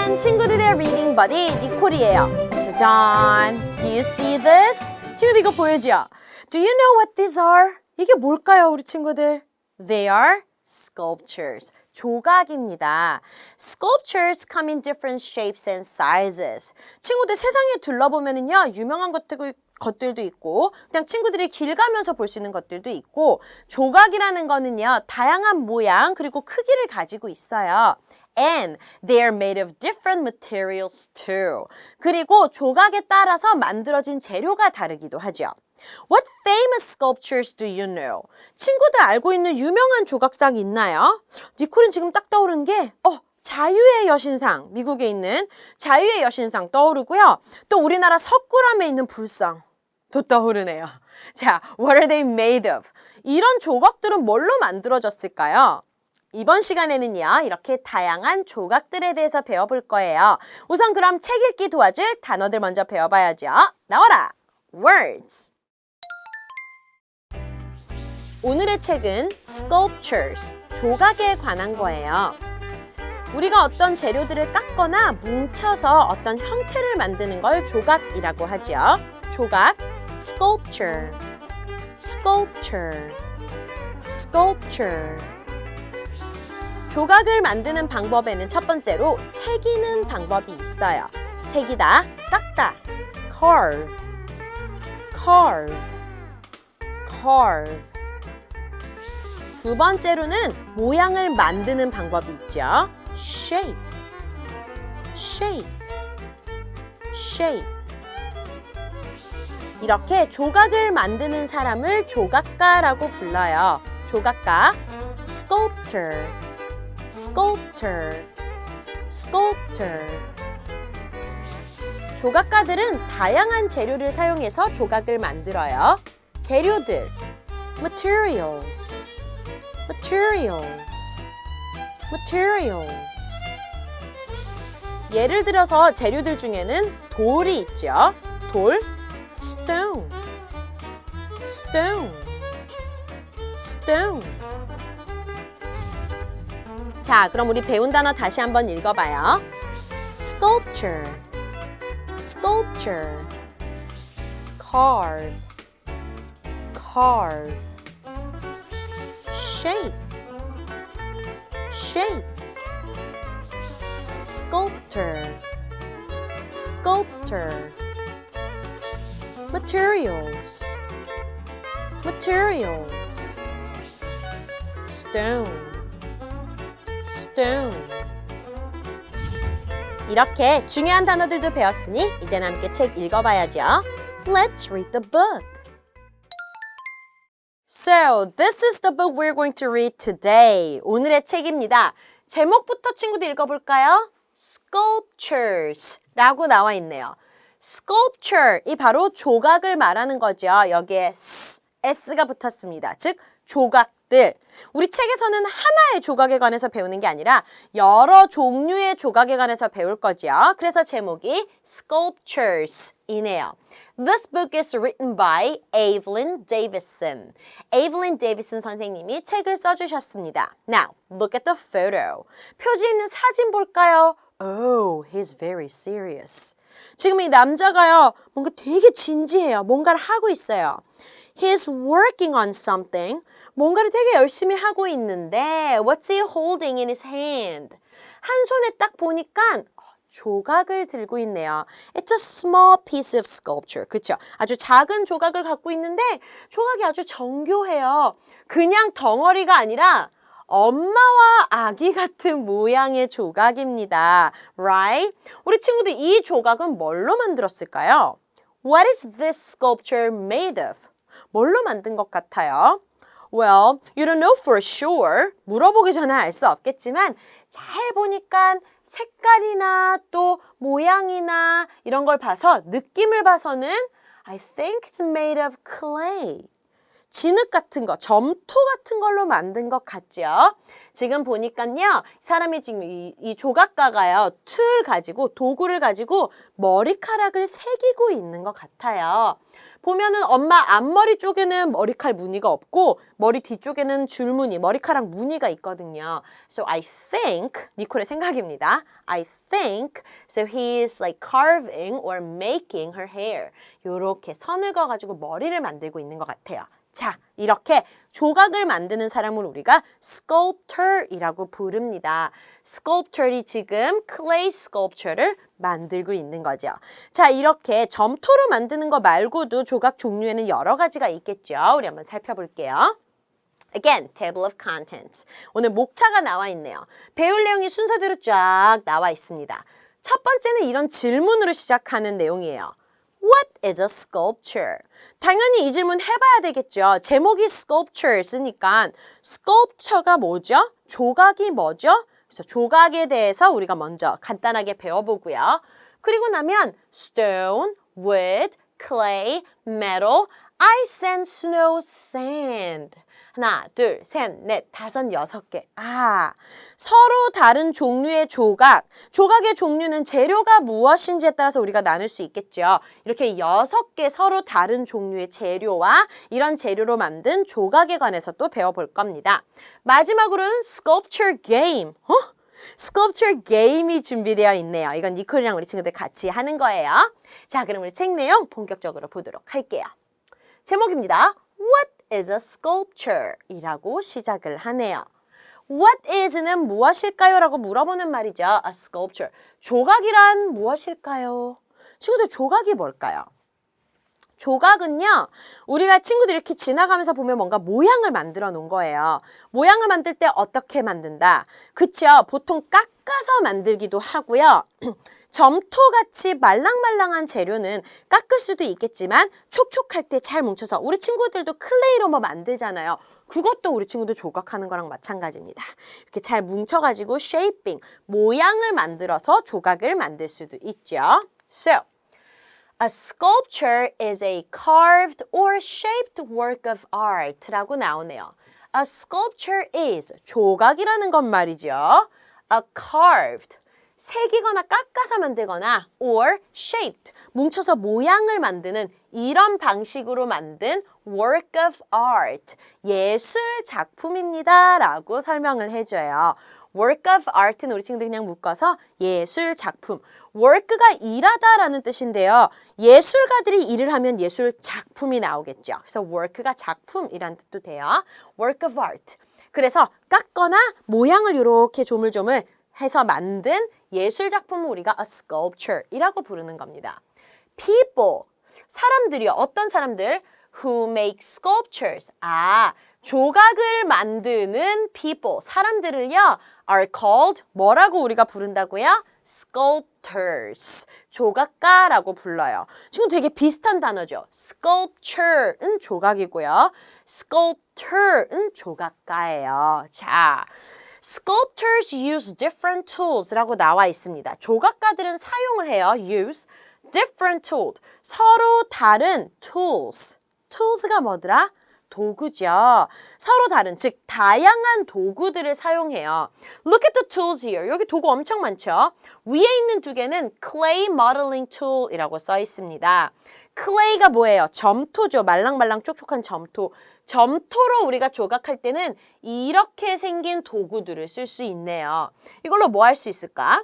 짜잔! 친구들의 리딩 버디 니콜이에요. 짜잔! Do you see this? 친구들 이거 보여줘. Do you know what these are? 이게 뭘까요, 우리 친구들? They are sculptures. 조각입니다. Sculptures come in different shapes and sizes. 친구들 세상에 둘러보면은요, 유명한 것들도 있고 그냥 친구들이 길 가면서 볼 수 있는 것들도 있고 조각이라는 거는요, 다양한 모양 그리고 크기를 가지고 있어요. And they are made of different materials too. 그리고 조각에 따라서 만들어진 재료가 다르기도 하죠. What famous sculptures do you know? 친구들 알고 있는 유명한 조각상 있나요? 니콜은 지금 딱 떠오른 게 자유의 여신상, 미국에 있는 자유의 여신상 떠오르고요. 또 우리나라 석굴암에 있는 불상도 떠오르네요. 자, what are they made of? 이런 조각들은 뭘로 만들어졌을까요? 이번 시간에는요, 이렇게 다양한 조각들에 대해서 배워볼 거예요. 우선 그럼 책 읽기 도와줄 단어들 먼저 배워봐야죠. 나와라! Words! 오늘의 책은 Sculptures, 조각에 관한 거예요. 우리가 어떤 재료들을 깎거나 뭉쳐서 어떤 형태를 만드는 걸 조각이라고 하죠. 조각, Sculpture, Sculpture, Sculpture. 조각을 만드는 방법에는 첫 번째로 새기는 방법이 있어요. 새기다, 깎다, carve, carve, carve. 두 번째로는 모양을 만드는 방법이 있죠. shape, shape, shape. 이렇게 조각을 만드는 사람을 조각가라고 불러요. 조각가, sculptor, sculptor, sculptor. 조각가들은 다양한 재료를 사용해서 조각을 만들어요. 재료들, materials, materials, materials. 예를 들어서 재료들 중에는 돌이 있죠. 돌, stone, stone, stone. 자, 그럼 우리 배운 단어 다시 한번 읽어봐요. Sculpture, sculpture, carve, carve, shape, shape, sculptor, sculptor, materials, materials, stone, stone. 이렇게 중요한 단어들도 배웠으니 이제는 함께 책 읽어봐야죠. Let's read the book. So, this is the book we're going to read today. 오늘의 책입니다. 제목부터 친구들 읽어볼까요? Sculptures 라고 나와 있네요. Sculpture, 이 바로 조각을 말하는 거죠. 여기에 S가 붙었습니다. 즉, 조각들. 우리 책에서는 하나의 조각에 관해서 배우는 게 아니라 여러 종류의 조각에 관해서 배울 거죠. 그래서 제목이 Sculptures 이네요. This book is written by Evelyn Davison. Evelyn Davison 선생님이 책을 써주셨습니다. Now, look at the photo. 표지에 있는 사진 볼까요? Oh, he's very serious. 지금 이 남자가요, 뭔가 되게 진지해요. 뭔가를 하고 있어요. He's working on something. 뭔가를 되게 열심히 하고 있는데 What's he holding in his hand? 한 손에 딱 보니까 조각을 들고 있네요. It's a small piece of sculpture. 그렇죠? 아주 작은 조각을 갖고 있는데 조각이 아주 정교해요. 그냥 덩어리가 아니라 엄마와 아기 같은 모양의 조각입니다. Right? 우리 친구들 이 조각은 뭘로 만들었을까요? What is this sculpture made of? 뭘로 만든 것 같아요? Well, you don't know for sure. 물어보기 전에 알 수 없겠지만 잘 보니까 색깔이나 또 모양이나 이런 걸 봐서 느낌을 봐서는 I think it's made of clay. 진흙 같은 거, 점토 같은 걸로 만든 것 같죠? 지금 보니까요, 사람이 지금 이 조각가가요, 도구를 가지고 머리카락을 새기고 있는 것 같아요. 보면은 엄마 앞머리 쪽에는 머리칼 무늬가 없고 머리 뒤쪽에는 줄무늬, 머리카락 무늬가 있거든요. So I think, 니콜의 생각입니다. I think, so he is like carving or making her hair. 요렇게 선을 그어가지고 머리를 만들고 있는 것 같아요. 자, 이렇게 조각을 만드는 사람을 우리가 sculptor이라고 부릅니다. sculptor이 지금 clay sculpture를 만들고 있는 거죠. 자, 이렇게 점토로 만드는 거 말고도 조각 종류에는 여러 가지가 있겠죠. 우리 한번 살펴볼게요. Again, table of contents. 오늘 목차가 나와 있네요. 배울 내용이 순서대로 쫙 나와 있습니다. 첫 번째는 이런 질문으로 시작하는 내용이에요. What is a sculpture? 당연히 이 질문 해봐야 되겠죠. 제목이 sculptures니까 sculpture가 뭐죠? 조각이 뭐죠? 그래서 조각에 대해서 우리가 먼저 간단하게 배워보고요. 그리고 나면 stone, wood, clay, metal, ice and snow, sand. 하나, 둘, 셋, 넷, 다섯, 여섯 개. 서로 다른 종류의 조각의 종류는 재료가 무엇인지에 따라서 우리가 나눌 수 있겠죠. 이렇게 6개 서로 다른 종류의 재료와 이런 재료로 만든 조각에 관해서 또 배워볼 겁니다. 마지막으로는 sculpture game. sculpture game이 준비되어 있네요. 이건 니콜이랑 우리 친구들 같이 하는 거예요. 자, 그럼 우리 책 내용 본격적으로 보도록 할게요. 제목입니다. What is a sculpture? 이라고 시작을 하네요. What is는 무엇일까요? 라고 물어보는 말이죠. A sculpture. 조각이란 무엇일까요? 친구들, 조각이 뭘까요? 조각은요, 우리가 친구들 이렇게 지나가면서 보면 뭔가 모양을 만들어 놓은 거예요. 모양을 만들 때 어떻게 만든다? 그쵸? 보통 깎아서 만들기도 하고요. 점토같이 말랑말랑한 재료는 깎을 수도 있겠지만 촉촉할 때 잘 뭉쳐서 우리 친구들도 클레이로 뭐 만들잖아요. 그것도 우리 친구들 조각하는 거랑 마찬가지입니다. 이렇게 잘 뭉쳐가지고 shaping, 모양을 만들어서 조각을 만들 수도 있죠. So, a sculpture is a carved or shaped work of art 라고 나오네요. A sculpture is 조각이라는 건 말이죠. A carved 새기거나 깎아서 만들거나 or shaped, 뭉쳐서 모양을 만드는 이런 방식으로 만든 work of art, 예술 작품입니다 라고 설명을 해줘요. work of art는 우리 친구들 그냥 묶어서 예술 작품. work가 일하다 라는 뜻인데요. 예술가들이 일을 하면 예술 작품이 나오겠죠. 그래서 work가 작품이란 뜻도 돼요. work of art. 그래서 깎거나 모양을 이렇게 조물조물 해서 만든 예술 작품을 우리가 a sculpture이라고 부르는 겁니다. People, 사람들이요. 어떤 사람들? Who make sculptures. 조각을 만드는 people, 사람들을요. are called, 뭐라고 우리가 부른다고요? sculptors, 조각가라고 불러요. 지금 되게 비슷한 단어죠. sculpture는 조각이고요. sculptor은 조각가예요. 자, Sculptors use different tools라고 나와 있습니다. 조각가들은 사용을 해요. Use different tools. 서로 다른 tools. tools가 뭐더라? 도구죠. 서로 다른, 즉 다양한 도구들을 사용해요. Look at the tools here. 여기 도구 엄청 많죠? 위에 있는 두 개는 clay modeling tool이라고 써 있습니다. clay가 뭐예요? 점토죠. 말랑말랑 촉촉한 점토. 점토로 우리가 조각할 때는 이렇게 생긴 도구들을 쓸 수 있네요. 이걸로 뭐 할 수 있을까?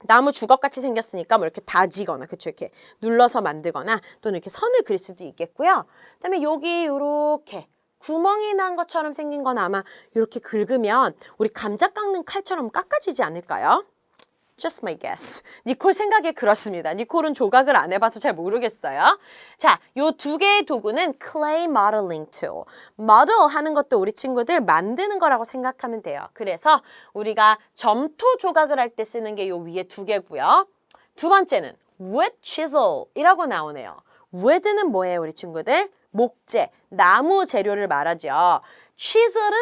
나무 주걱같이 생겼으니까 뭐 이렇게 다지거나, 그쵸? 이렇게 눌러서 만들거나 또는 이렇게 선을 그릴 수도 있겠고요. 그다음에 여기 이렇게 구멍이 난 것처럼 생긴 건 아마 이렇게 긁으면 우리 감자 깎는 칼처럼 깎아지지 않을까요? Just my guess. 니콜 생각에 그렇습니다. 니콜은 조각을 안 해봐서 잘 모르겠어요. 자, 요 두 개의 도구는 clay modeling tool. model 하는 것도 우리 친구들 만드는 거라고 생각하면 돼요. 그래서 우리가 점토 조각을 할 때 쓰는 게 요 위에 두 개고요. 두 번째는 wood chisel이라고 나오네요. wood는 뭐예요, 우리 친구들? 목재, 나무 재료를 말하죠. chisel은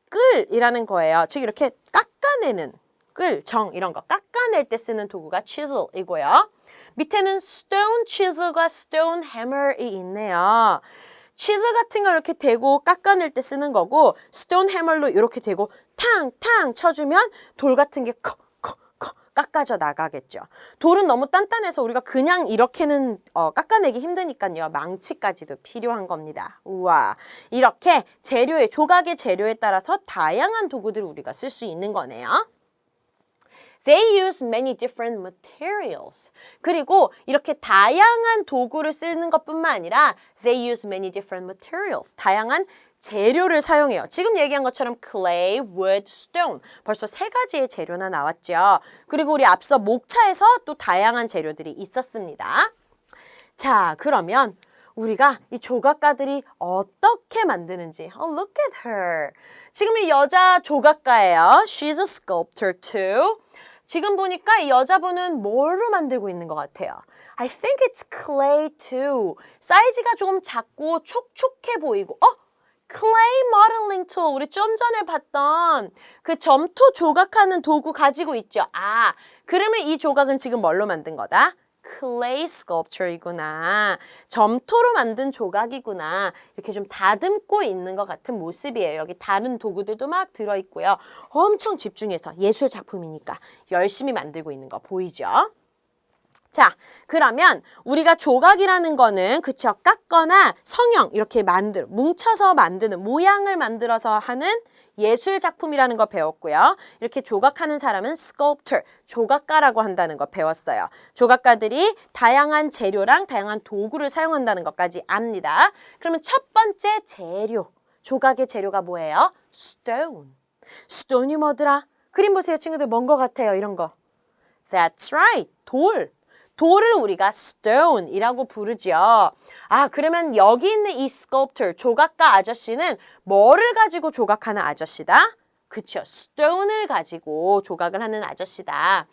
끌이라는 거예요. 즉 이렇게 깎아내는 끌, 정 이런 거 깎아낼 때 쓰는 도구가 chisel이고요. 밑에는 stone chisel과 stone hammer이 있네요. 치즈 같은 거 이렇게 대고 깎아낼 때 쓰는 거고 스톤 해머로 이렇게 대고 탕탕 쳐주면 돌 같은 게 깎아져 나가겠죠. 돌은 너무 단단해서 우리가 그냥 이렇게는 깎아내기 힘드니까요. 망치까지도 필요한 겁니다. 우와, 이렇게 재료의 조각의 재료에 따라서 다양한 도구들을 우리가 쓸 수 있는 거네요. They use many different materials. 그리고 이렇게 다양한 도구를 쓰는 것뿐만 아니라 they use many different materials. 다양한 재료를 사용해요. 지금 얘기한 것처럼 clay, wood, stone. 벌써 3가지의 재료나 나왔죠. 그리고 우리 앞서 목차에서 또 다양한 재료들이 있었습니다. 자, 그러면 우리가 이 조각가들이 어떻게 만드는지. Oh, look at her. 지금 이 여자 조각가예요. She's a sculptor too. 지금 보니까 이 여자분은 뭘로 만들고 있는 것 같아요? I think it's clay too. 사이즈가 조금 작고 촉촉해 보이고 clay modeling tool. 우리 좀 전에 봤던 그 점토 조각하는 도구 가지고 있죠. 아, 그러면 이 조각은 지금 뭘로 만든 거다? clay sculpture이구나. 점토로 만든 조각이구나. 이렇게 좀 다듬고 있는 것 같은 모습이에요. 여기 다른 도구들도 막 들어있고요. 엄청 집중해서 예술 작품이니까 열심히 만들고 있는 거 보이죠? 자, 그러면 우리가 조각이라는 거는 그쵸? 깎거나 성형 이렇게 뭉쳐서 만드는 모양을 만들어서 하는 예술 작품이라는 거 배웠고요. 이렇게 조각하는 사람은 sculptor, 조각가라고 한다는 거 배웠어요. 조각가들이 다양한 재료랑 다양한 도구를 사용한다는 것까지 압니다. 그러면 첫 번째 재료, 조각의 재료가 뭐예요? stone. stone이 뭐더라? 그림 보세요, 친구들. 뭔 거 같아요, 이런 거. That's right, 돌. 돌을 우리가 stone이라고 부르죠. 아, 그러면 여기 있는 이 sculptor, 조각가 아저씨는 뭐를 가지고 조각하는 아저씨다? 그쵸, stone을 가지고 조각을 하는 아저씨다.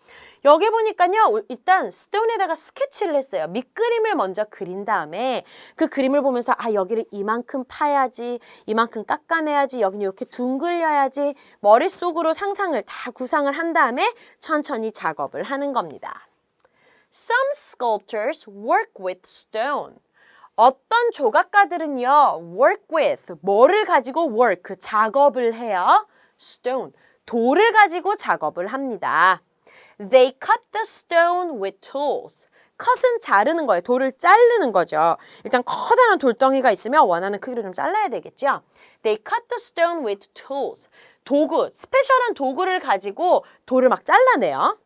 여기 보니까요, 일단 stone에다가 스케치를 했어요. 밑그림을 먼저 그린 다음에 그 그림을 보면서 아, 여기를 이만큼 파야지, 이만큼 깎아내야지, 여기는 이렇게 둥글려야지 머릿속으로 상상을 다 구상을 한 다음에 천천히 작업을 하는 겁니다. Some sculptors work with stone. 어떤 조각가들은요, work with, 뭐를 가지고 work, 작업을 해요? stone, 돌을 가지고 작업을 합니다. They cut the stone with tools. cut은 자르는 거예요. 돌을 자르는 거죠. 일단 커다란 돌덩이가 있으면 원하는 크기로 좀 잘라야 되겠죠? They cut the stone with tools. 도구, 스페셜한 도구를 가지고 돌을 막 잘라내요.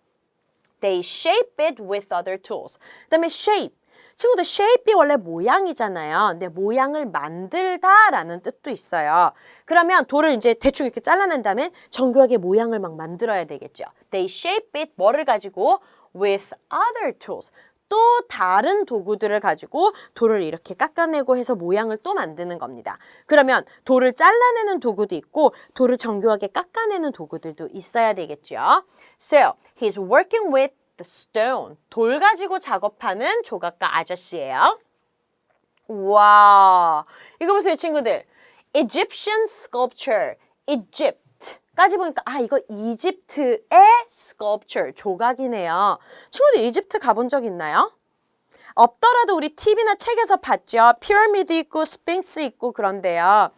They shape it with other tools. 그 다음에 shape. 친구들, shape이 원래 모양이잖아요. 근데 모양을 만들다라는 뜻도 있어요. 그러면 돌을 이제 대충 이렇게 잘라낸 다음에 정교하게 모양을 막 만들어야 되겠죠. They shape it, 뭐를 가지고? With other tools. 또 다른 도구들을 가지고 돌을 이렇게 깎아내고 해서 모양을 또 만드는 겁니다. 그러면 돌을 잘라내는 도구도 있고 돌을 정교하게 깎아내는 도구들도 있어야 되겠죠. So, he's working with the stone. 돌 가지고 작업하는 조각가 아저씨예요. 와, 이거 보세요, 친구들. Egyptian sculpture, Egypt까지 보니까 아, 이거 이집트의 sculpture, 조각이네요. 친구들, 이집트 가본 적 있나요? 없더라도 우리 TV나 책에서 봤죠. 피라미드 있고 스핑크스 있고 그런데요.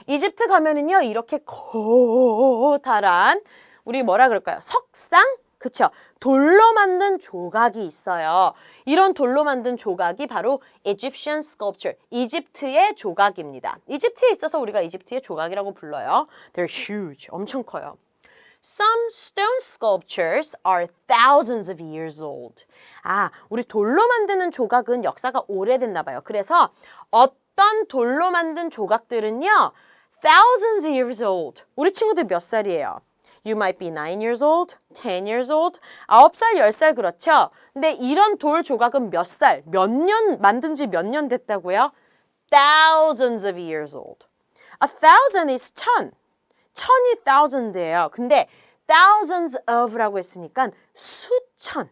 이집트 가면은요, 이렇게 커다란 우리 뭐라 그럴까요? 석상? 그쵸? 돌로 만든 조각이 있어요. 이런 돌로 만든 조각이 바로 Egyptian sculpture, 이집트의 조각입니다. 이집트에 있어서 우리가 이집트의 조각이라고 불러요. They're huge, 엄청 커요. Some stone sculptures are thousands of years old. 아, 우리 돌로 만드는 조각은 역사가 오래됐나 봐요. 그래서 어떤 돌로 만든 조각들은요, thousands of years old. 우리 친구들 몇 살이에요? You might be 9 years old, 10 years old, 9살, 10살 그렇죠? 근데 이런 돌 조각은 몇 살, 몇 년, 만든 지 몇 년 됐다고요? Thousands of years old. A thousand is 1000. 1000이 thousand예요. 근데 thousands of라고 했으니까 수천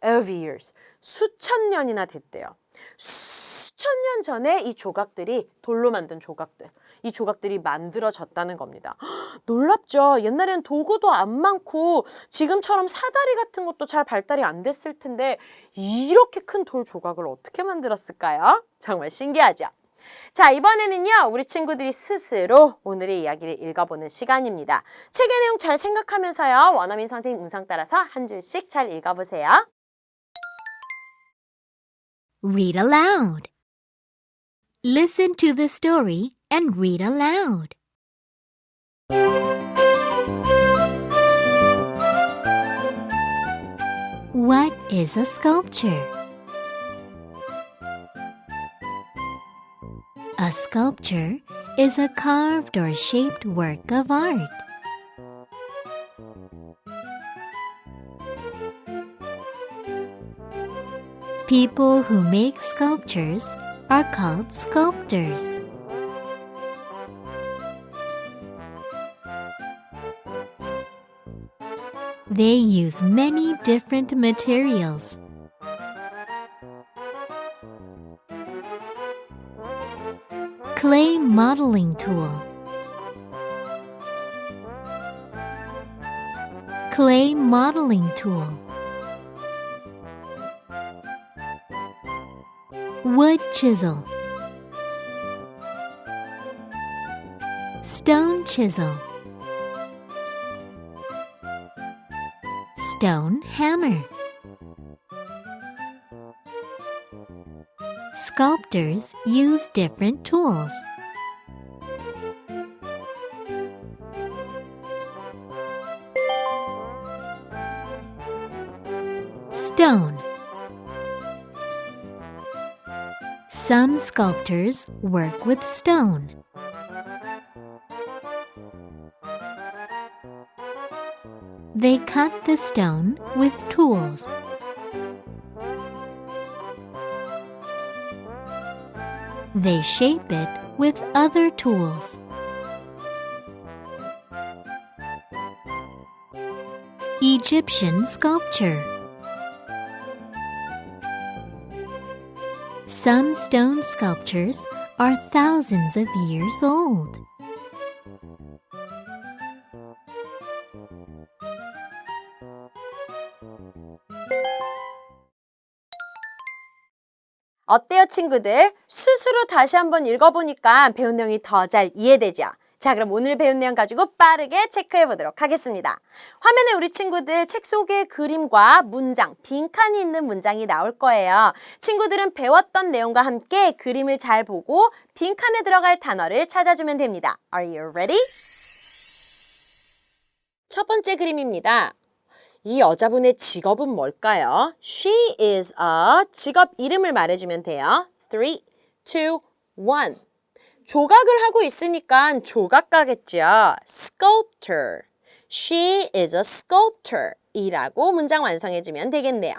of years. 수천 년이나 됐대요. 수천 년 전에 이 조각들이 돌로 만든 조각들. 이 조각들이 만들어졌다는 겁니다. 헉, 놀랍죠? 옛날에는 도구도 안 많고 지금처럼 사다리 같은 것도 잘 발달이 안 됐을 텐데 이렇게 큰 돌 조각을 어떻게 만들었을까요? 정말 신기하죠? 자, 이번에는요, 우리 친구들이 스스로 오늘의 이야기를 읽어보는 시간입니다. 책의 내용 잘 생각하면서요, 원어민 선생님 음성 따라서 한 줄씩 잘 읽어보세요. Read aloud. Listen to the story and read aloud. What is a sculpture? A sculpture is a carved or shaped work of art. People who make sculptures are called sculptors. They use many different materials. Clay modeling tool. Clay modeling tool. Wood chisel. Stone chisel. Stone hammer. Sculptors use different tools. Stone. Some sculptors work with stone. They cut the stone with tools. They shape it with other tools. Egyptian sculpture. Some stone sculptures are thousands of years old. 어때요, 친구들? 스스로 다시 한번 읽어보니까 배운 내용이 더 잘 이해되죠? 자, 그럼 오늘 배운 내용 가지고 빠르게 체크해 보도록 하겠습니다. 화면에 우리 친구들 책 속의 그림과 문장, 빈칸이 있는 문장이 나올 거예요. 친구들은 배웠던 내용과 함께 그림을 잘 보고 빈칸에 들어갈 단어를 찾아주면 됩니다. Are you ready? 첫 번째 그림입니다. 이 여자분의 직업은 뭘까요? She is a 직업 이름을 말해주면 돼요. 3, 2, 1. 조각을 하고 있으니까 조각가겠죠. Sculptor. She is a sculptor. 이라고 문장 완성해주면 되겠네요.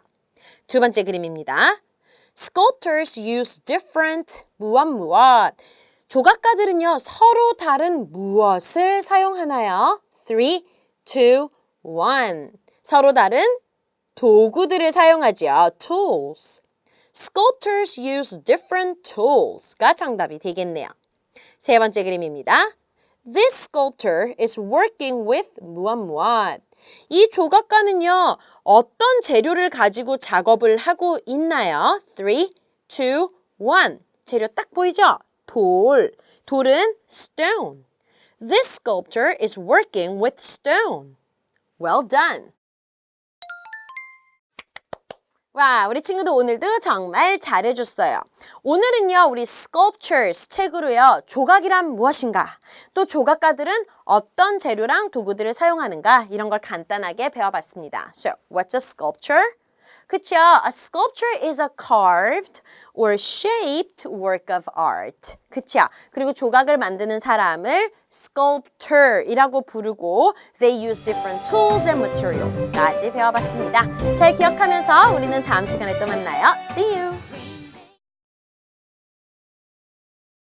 두 번째 그림입니다. Sculptors use different 무엇. 조각가들은요, 서로 다른 무엇을 사용하나요? 3, 2, 1. 서로 다른 도구들을 사용하죠. Tools. Sculptors use different tools가 정답이 되겠네요. 세 번째 그림입니다. This sculptor is working with 무엇. 이 조각가는요, 어떤 재료를 가지고 작업을 하고 있나요? 3, 2, 1. 재료 딱 보이죠? 돌. 돌은 stone. This sculptor is working with stone. Well done. 와, 우리 친구들 오늘도 정말 잘해줬어요. 오늘은요, 우리 Sculptures 책으로요, 조각이란 무엇인가, 또 조각가들은 어떤 재료랑 도구들을 사용하는가, 이런 걸 간단하게 배워봤습니다. So, what's a sculpture? 그쵸? A sculpture is a carved or shaped work of art. 그쵸? 그리고 조각을 만드는 사람을 sculptor이라고 부르고 they use different tools and materials까지 배워봤습니다. 잘 기억하면서 우리는 다음 시간에 또 만나요. See you!